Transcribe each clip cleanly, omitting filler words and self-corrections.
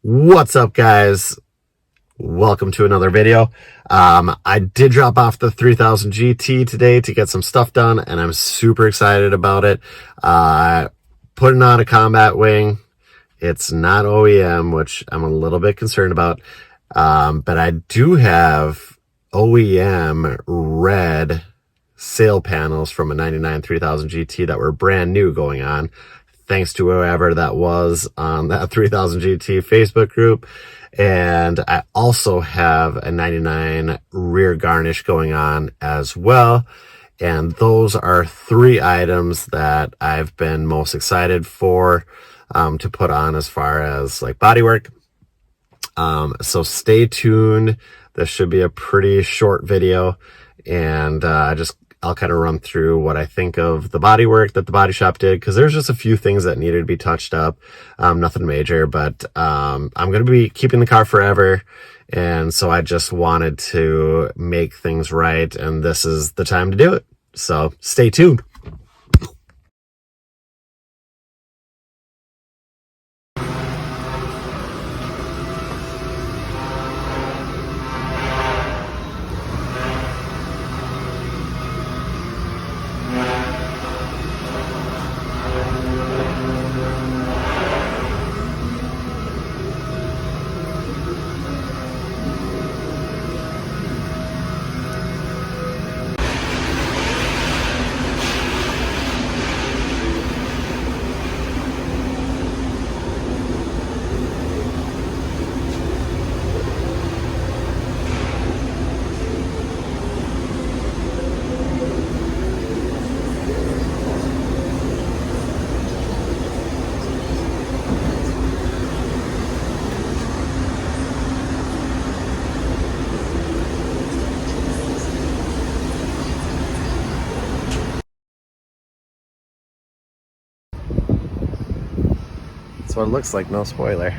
What's up, guys? Welcome to another video. I did drop off the 3000 GT today to get some stuff done, and I'm super excited about it. Putting on a combat wing. It's not OEM, which I'm a little bit concerned about, but I do have OEM red sail panels from a 99 3000 GT that were brand new going on. Thanks to whoever that was on that 3000 GT Facebook group. And I also have a 99 rear garnish going on as well. And those are three items that I've been most excited for to put on as far as like bodywork. So stay tuned. This should be a pretty short video, and I'll kind of run through what I think of the body work that the body shop did, because there's just a few things that needed to be touched up. Nothing major, but I'm going to be keeping the car forever, and so I just wanted to make things right, and this is the time to do it. So stay tuned. So it looks like no spoiler.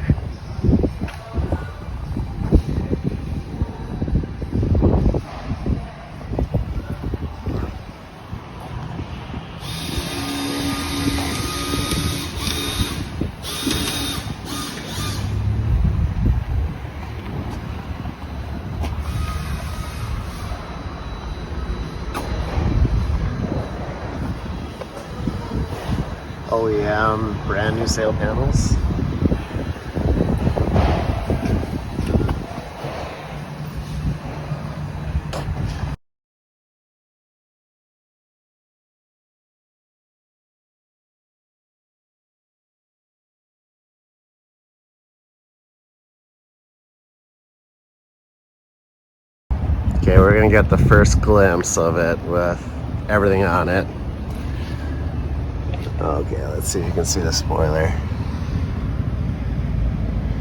OEM brand new sail panels. Okay, we're gonna get the first glimpse of it with everything on it. Okay, let's see if you can see the spoiler.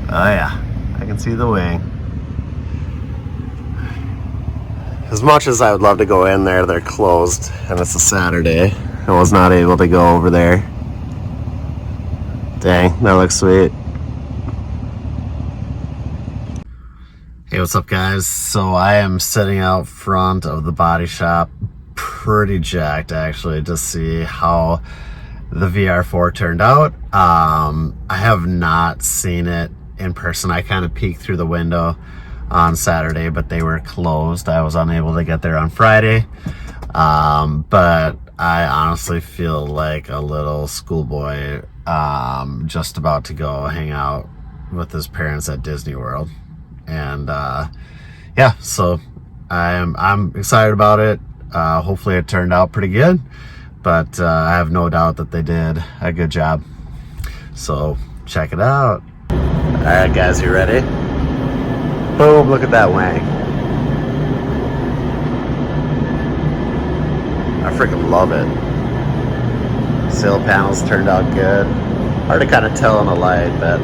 Oh yeah, I can see the wing. As much as I would love to go in there, they're closed, and it's a Saturday. I was not able to go over there. Dang, that looks sweet. Hey, what's up, guys? So I am sitting out front of the body shop, pretty jacked actually, to see how the VR4 turned out. I have not seen it in person. I kind of peeked through the window on Saturday, but they were closed. I was unable to get there on Friday. But I honestly feel like a little schoolboy just about to go hang out with his parents at Disney World. And yeah, so I'm excited about it. Hopefully it turned out pretty good, but I have no doubt that they did a good job. So check it out. All right, guys, you ready? Boom, look at that wing. I freaking love it. Sail panels turned out good. Hard to kind of tell in the light, but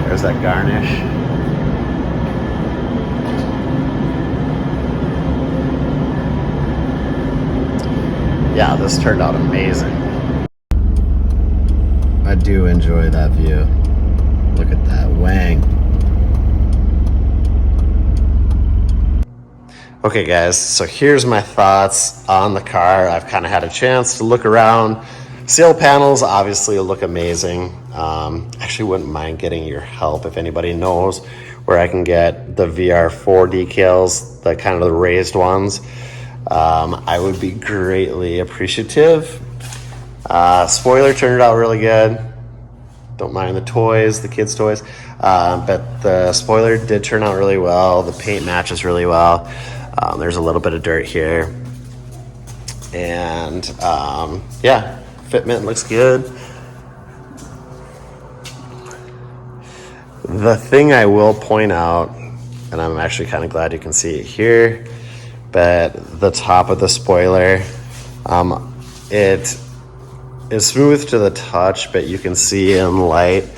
there's that garnish. Yeah, this turned out amazing. I do enjoy that view. Look at that wing. Okay guys, so here's my thoughts on the car. I've kind of had a chance to look around. Sail panels obviously look amazing. Actually wouldn't mind getting your help if anybody knows where I can get the VR4 decals, the kind of the raised ones. I would be greatly appreciative. Spoiler turned out really good. Don't mind the toys, the kids' toys. But the spoiler did turn out really well. The paint matches really well. There's a little bit of dirt here. And yeah, fitment looks good. The thing I will point out, and I'm actually kind of glad you can see it here, but the top of the spoiler, it is smooth to the touch, but you can see in light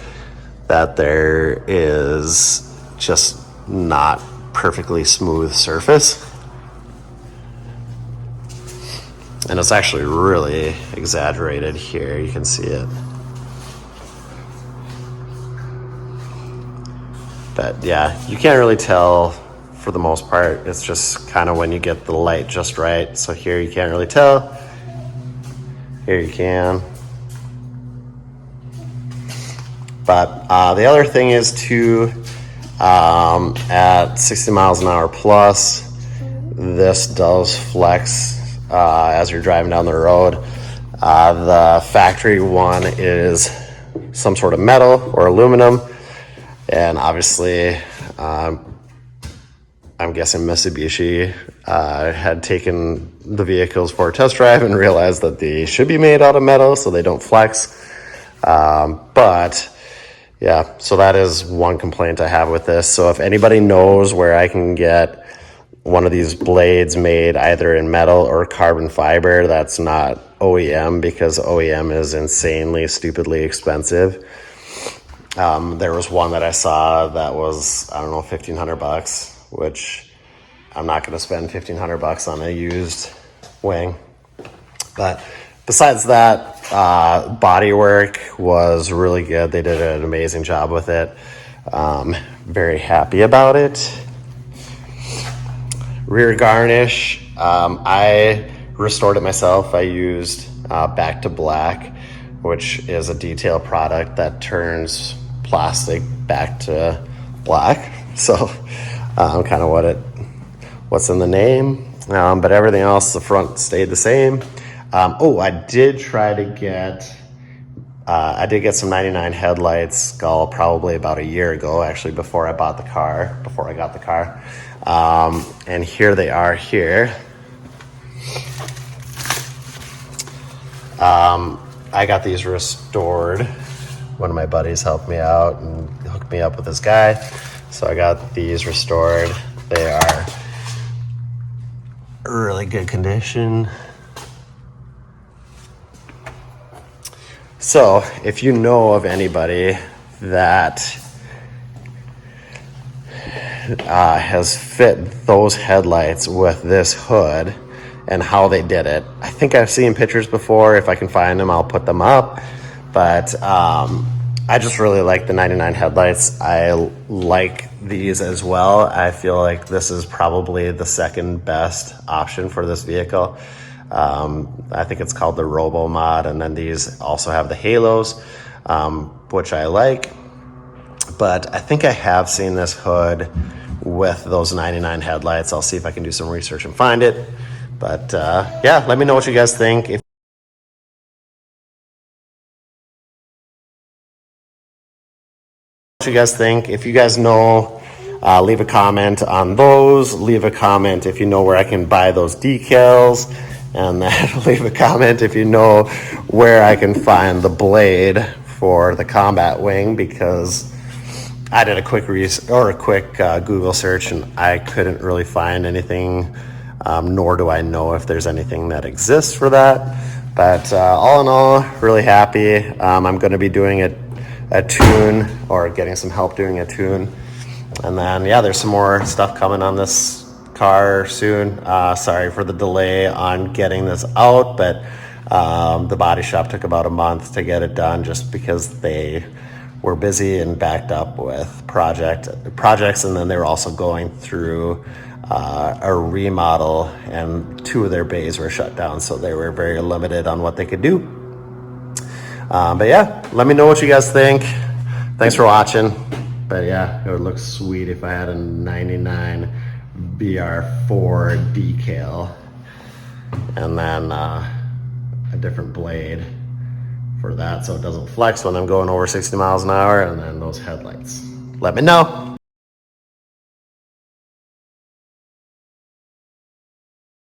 that there is just not perfectly smooth surface. And it's actually really exaggerated here. You can see it. But yeah, you can't really tell for the most part. It's just kind of when you get the light just right. So here you can't really tell. Here you can. But the other thing is too, at 60 miles an hour plus, this does flex as you're driving down the road. The factory one is some sort of metal or aluminum, and obviously I'm guessing Mitsubishi had taken the vehicles for a test drive and realized that they should be made out of metal so they don't flex. But yeah, so that is one complaint I have with this. So if anybody knows where I can get one of these blades made either in metal or carbon fiber that's not OEM, because OEM is insanely, stupidly expensive. There was one that I saw that was, I don't know, $1,500, which I'm not going to spend $1,500 on a used wing. But besides that, body work was really good. They did an amazing job with it. Very happy about it. Rear garnish, I restored it myself. I used Back to Black, which is a detail product that turns plastic back to black. So kind of what's in the name. But everything else, the front stayed the same. I did try to get some 99 headlights probably about a year ago, actually, before I got the car. And here they are here. I got these restored. One of my buddies helped me out and hooked me up with this guy. So I got these restored. They are really good condition. So if you know of anybody that has fit those headlights with this hood and how they did it, I think I've seen pictures before. If I can find them, I'll put them up. But I just really like the 99 headlights. I like these as well. I feel like this is probably the second best option for this vehicle. I think it's called the Robo Mod, and then these also have the halos, which I like. But I think I have seen this hood with those 99 headlights. I'll see if I can do some research and find it. But yeah, let me know what you guys think. If you guys know, leave a comment on those. Leave a comment if you know where I can buy those decals. And then leave a comment if you know where I can find the blade for the combat wing, because I did a quick Google search and I couldn't really find anything, nor do I know if there's anything that exists for that. But all in all, really happy. I'm going to be doing a tune, or getting some help doing a tune. And then, yeah, there's some more stuff coming on this car soon. Sorry for the delay on getting this out, but the body shop took about a month to get it done, just because they were busy and backed up with projects, and then they were also going through a remodel, and 2 of their bays were shut down, so they were very limited on what they could do. But yeah, let me know what you guys think. Thanks for watching. But yeah, it would look sweet if I had a 99 VR4 decal, and then a different blade for that so it doesn't flex when I'm going over 60 miles an hour, and then those headlights. Let me know.